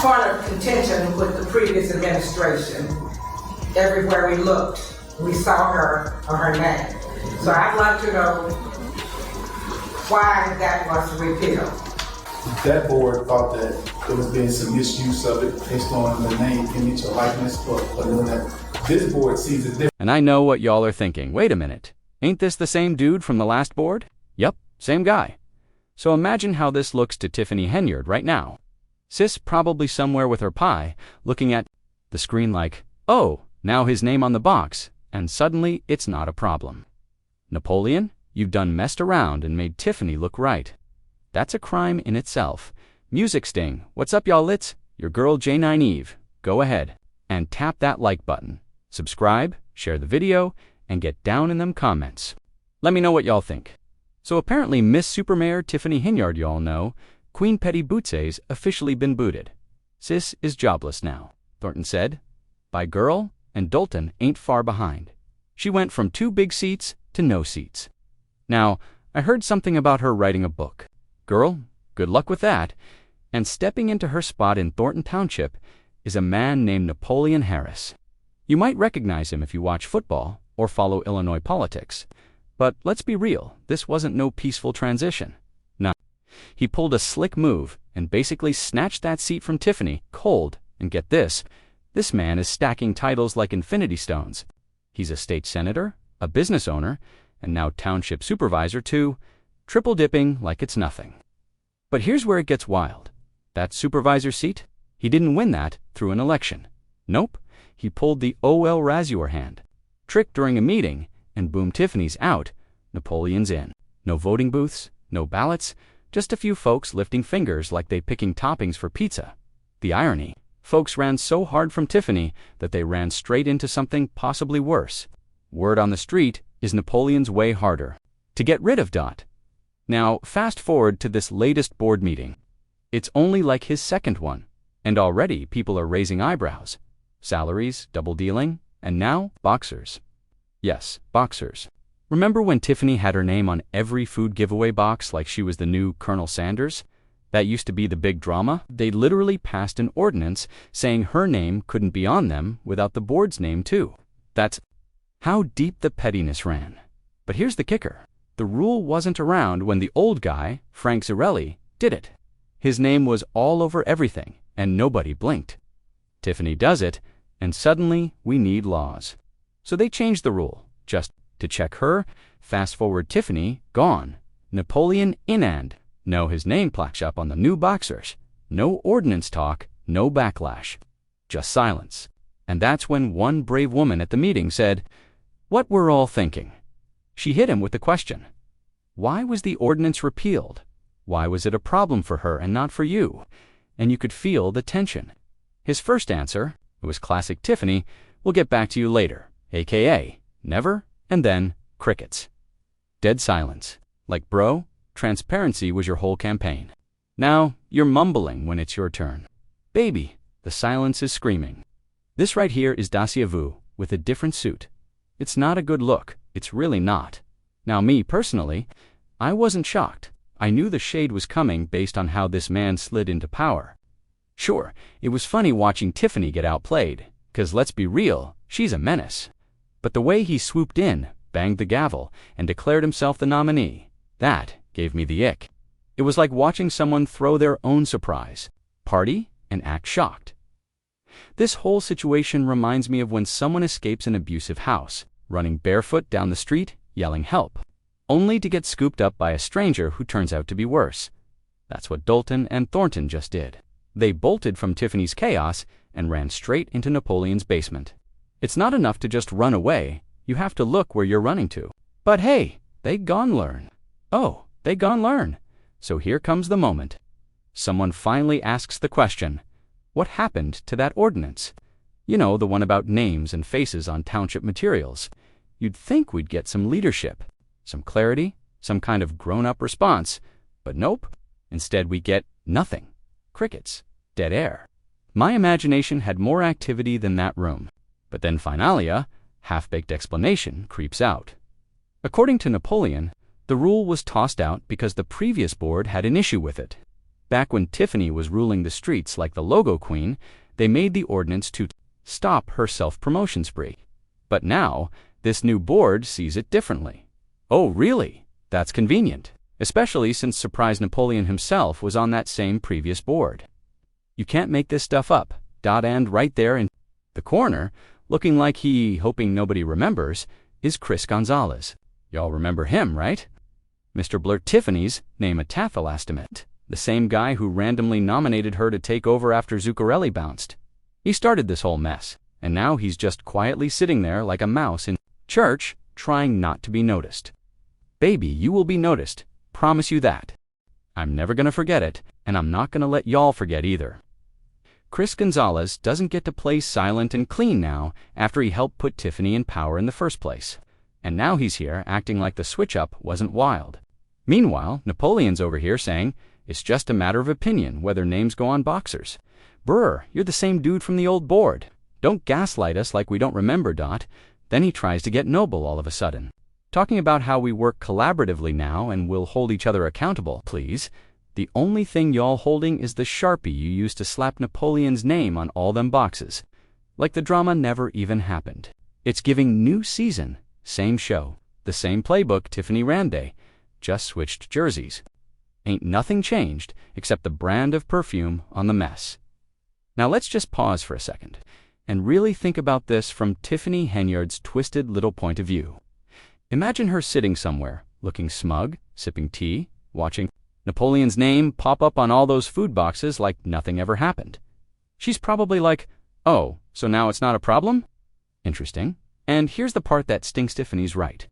point of contention with the previous administration. Everywhere we looked, we saw her or her name. So I'd like to know why that was repealed. That board thought that there was being some misuse of it based on the name, image, or likeness, but this board sees it different. And I know what y'all are thinking. Wait a minute. Ain't this the same dude from the last board? Yep, same guy. So imagine how this looks to Tiffany Henyard right now. Sis probably somewhere with her pie, looking at the screen like, oh, now his name on the box, and suddenly it's not a problem. Napoleon, you've done messed around and made Tiffany look right. That's a crime in itself. Music Sting, what's up y'all lits? Your girl J9 Eve. Go ahead and tap that like button. Subscribe, share the video, and get down in them comments. Let me know what y'all think. So apparently Miss Supermayor Tiffany Henyard, y'all know, Queen Petty Bootsay's officially been booted. Sis is jobless now, Thornton said. By girl, and Dalton ain't far behind. She went from 2 big seats to no seats. Now, I heard something about her writing a book. Girl, good luck with that. And stepping into her spot in Thornton Township is a man named Napoleon Harris. You might recognize him if you watch football or follow Illinois politics. But let's be real, this wasn't no peaceful transition. Nah. He pulled a slick move and basically snatched that seat from Tiffany cold, and get this man is stacking titles like infinity stones. He's a state senator, a business owner, and now township supervisor too, triple dipping like it's nothing. But here's where it gets wild. That supervisor seat, he didn't win that through an election. Nope, he pulled the O.L. Razor hand. Trick during a meeting, and boom, Tiffany's out, Napoleon's in. No voting booths, no ballots, just a few folks lifting fingers like they picking toppings for pizza. The irony, folks ran so hard from Tiffany that they ran straight into something possibly worse. Word on the street is Napoleon's way harder. To get rid of Dot. Now, fast forward to this latest board meeting. It's only like his second one, and already people are raising eyebrows. Salaries, double dealing, and now, boxers. Yes, boxers. Remember when Tiffany had her name on every food giveaway box like she was the new Colonel Sanders? That used to be the big drama. They literally passed an ordinance saying her name couldn't be on them without the board's name too. That's how deep the pettiness ran. But here's the kicker. The rule wasn't around when the old guy, Frank Zarelli, did it. His name was all over everything, and nobody blinked. Tiffany does it, and suddenly we need laws. So they changed the rule, just to check her. Fast forward Tiffany, gone. Napoleon in and no his name plaques up on the new boxers. No ordinance talk, no backlash. Just silence. And that's when one brave woman at the meeting said, what we're all thinking. She hit him with the question. Why was the ordinance repealed? Why was it a problem for her and not for you? And you could feel the tension. His first answer, it was classic Tiffany, we'll get back to you later, aka never, and then crickets. Dead silence. Like, bro, transparency was your whole campaign. Now, you're mumbling when it's your turn. Baby, the silence is screaming. This right here is Dacia Vu with a different suit. It's not a good look. It's really not. Now me, personally, I wasn't shocked. I knew the shade was coming based on how this man slid into power. Sure, it was funny watching Tiffany get outplayed, 'cause let's be real, she's a menace. But the way he swooped in, banged the gavel, and declared himself the nominee, that gave me the ick. It was like watching someone throw their own surprise party and act shocked. This whole situation reminds me of when someone escapes an abusive house, running barefoot down the street, yelling help, only to get scooped up by a stranger who turns out to be worse. That's what Dalton and Thornton just did. They bolted from Tiffany's chaos and ran straight into Napoleon's basement. It's not enough to just run away, you have to look where you're running to. But hey, they gone learn. Oh, they gone learn. So here comes the moment. Someone finally asks the question, what happened to that ordinance? You know, the one about names and faces on township materials. You'd think we'd get some leadership, some clarity, some kind of grown-up response. But nope. Instead we get nothing. Crickets. Dead air. My imagination had more activity than that room. But then finalia, half-baked explanation, creeps out. According to Napoleon, the rule was tossed out because the previous board had an issue with it. Back when Tiffany was ruling the streets like the logo queen, they made the ordinance to stop her self-promotion spree. But now, this new board sees it differently. Oh, really? That's convenient, especially since Surprise Napoleon himself was on that same previous board. You can't make this stuff up. And right there in the corner, looking like hoping nobody remembers, is Chris Gonzalez. Y'all remember him, right? Mr. Blurt Tiffany's name-a-tathalastimate, the same guy who randomly nominated her to take over after Zuccarelli bounced. He started this whole mess, and now he's just quietly sitting there like a mouse in church, trying not to be noticed. Baby, you will be noticed. Promise you that. I'm never gonna forget it, and I'm not gonna let y'all forget either. Chris Gonzalez doesn't get to play silent and clean now after he helped put Tiffany in power in the first place. And now he's here acting like the switch-up wasn't wild. Meanwhile, Napoleon's over here saying, it's just a matter of opinion whether names go on boxers. Brr, you're the same dude from the old board. Don't gaslight us like we don't remember, Dot. Then he tries to get noble all of a sudden. Talking about how we work collaboratively now and will hold each other accountable, please. The only thing y'all holding is the Sharpie you used to slap Napoleon's name on all them boxes. Like the drama never even happened. It's giving new season, same show, the same playbook Tiffany Randay, just switched jerseys. Ain't nothing changed except the brand of perfume on the mess. Now let's just pause for a second and really think about this from Tiffany Henyard's twisted little point of view. Imagine her sitting somewhere, looking smug, sipping tea, watching Napoleon's name pop up on all those food boxes like nothing ever happened. She's probably like, oh, so now it's not a problem? Interesting. And here's the part that stinks. Tiffany's right.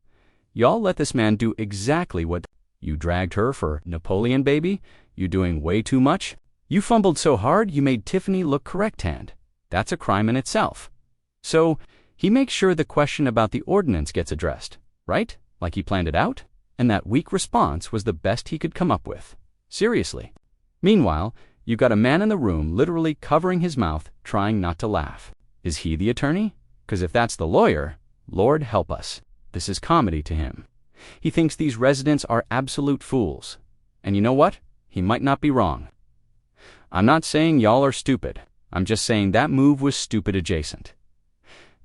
Y'all let this man do exactly what you dragged her for Napoleon, baby. You doing way too much. You fumbled so hard you made Tiffany look correct-hand. That's a crime in itself. So he makes sure the question about the ordinance gets addressed, right? Like he planned it out? And that weak response was the best he could come up with. Seriously. Meanwhile, you got a man in the room literally covering his mouth, trying not to laugh. Is he the attorney? 'Cause if that's the lawyer, Lord help us. This is comedy to him. He thinks these residents are absolute fools. And you know what? He might not be wrong. I'm not saying y'all are stupid. I'm just saying that move was stupid adjacent.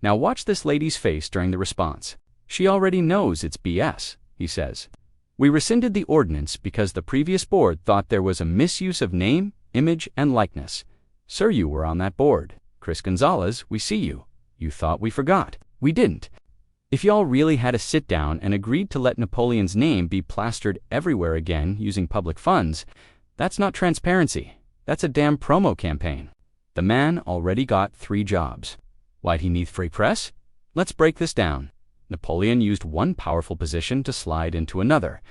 Now watch this lady's face during the response. She already knows it's BS. He says, we rescinded the ordinance because the previous board thought there was a misuse of name, image, and likeness. Sir, you were on that board. Chris Gonzalez, we see you. You thought we forgot. We didn't. If y'all really had a sit down and agreed to let Napoleon's name be plastered everywhere again using public funds, that's not transparency. That's a damn promo campaign. The man already got 3 jobs. Why'd he need free press? Let's break this down. Napoleon used one powerful position to slide into another,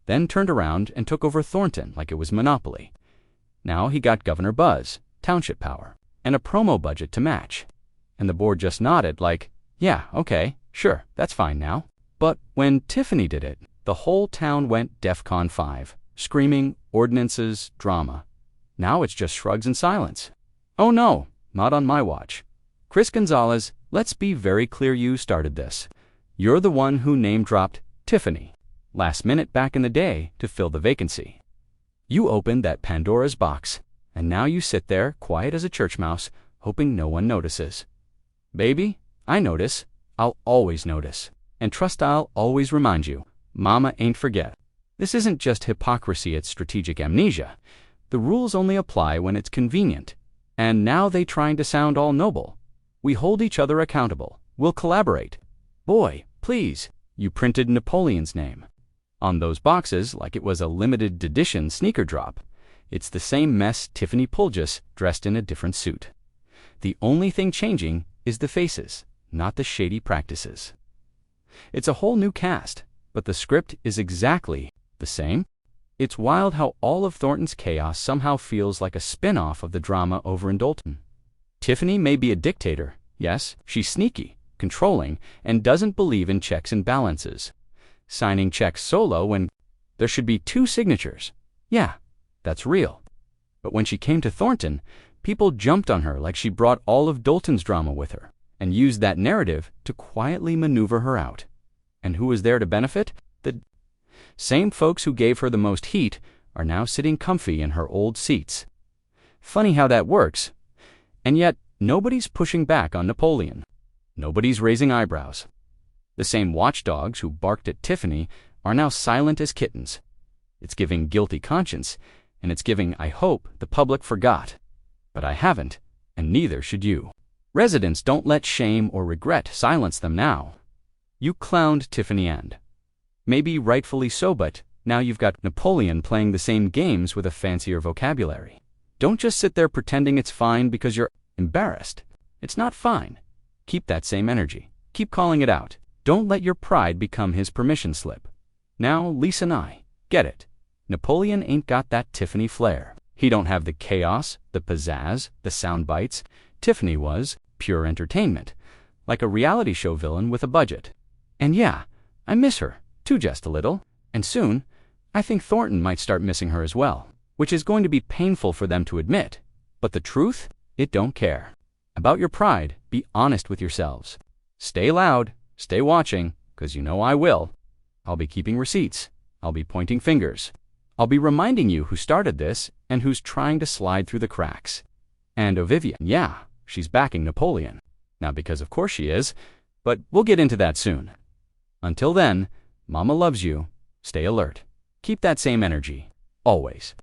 then turned around and took over Thornton like it was Monopoly. Now he got Governor Buzz, township power, and a promo budget to match. And the board just nodded like, yeah, okay, sure, that's fine now. But when Tiffany did it, the whole town went DEFCON 5, screaming, ordinances, drama. Now it's just shrugs and silence. Oh no, not on my watch. Chris Gonzalez, let's be very clear, you started this. You're the one who name-dropped Tiffany, last minute back in the day, to fill the vacancy. You opened that Pandora's box, and now you sit there, quiet as a church mouse, hoping no one notices. Baby, I notice. I'll always notice. And trust I'll always remind you, Mama ain't forget. This isn't just hypocrisy, it's strategic amnesia. The rules only apply when it's convenient. And now they trying to sound all noble. We hold each other accountable. We'll collaborate. Boy, please, you printed Napoleon's name on those boxes like it was a limited edition sneaker drop. It's the same mess Tiffany pulled, just dressed in a different suit. The only thing changing is the faces, not the shady practices. It's a whole new cast, but the script is exactly the same. It's wild how all of Thornton's chaos somehow feels like a spin-off of the drama over in Dalton. Tiffany may be a dictator. Yes, she's sneaky, controlling, and doesn't believe in checks and balances. Signing checks solo when there should be 2 signatures. Yeah, that's real. But when she came to Thornton, people jumped on her like she brought all of Dalton's drama with her and used that narrative to quietly maneuver her out. And who was there to benefit? The same folks who gave her the most heat are now sitting comfy in her old seats. Funny how that works. And yet, nobody's pushing back on Napoleon. Nobody's raising eyebrows. The same watchdogs who barked at Tiffany are now silent as kittens. It's giving guilty conscience, and it's giving I hope the public forgot. But I haven't, and neither should you. Residents don't let shame or regret silence them now. You clowned Tiffany and maybe rightfully so, but now you've got Napoleon playing the same games with a fancier vocabulary. Don't just sit there pretending it's fine because you're embarrassed. It's not fine. Keep that same energy. Keep calling it out. Don't let your pride become his permission slip. Now, Lisa and I get it. Napoleon ain't got that Tiffany flair. He don't have the chaos, the pizzazz, the sound bites. Tiffany was pure entertainment, like a reality show villain with a budget. And yeah, I miss her, too, just a little. And soon, I think Thornton might start missing her as well, which is going to be painful for them to admit. But the truth, it don't care. About your pride, be honest with yourselves. Stay loud, stay watching, 'cause you know I will. I'll be keeping receipts. I'll be pointing fingers. I'll be reminding you who started this and who's trying to slide through the cracks. And Vivian, yeah, she's backing Napoleon. Not because of course she is, but we'll get into that soon. Until then, Mama loves you. Stay alert. Keep that same energy. Always.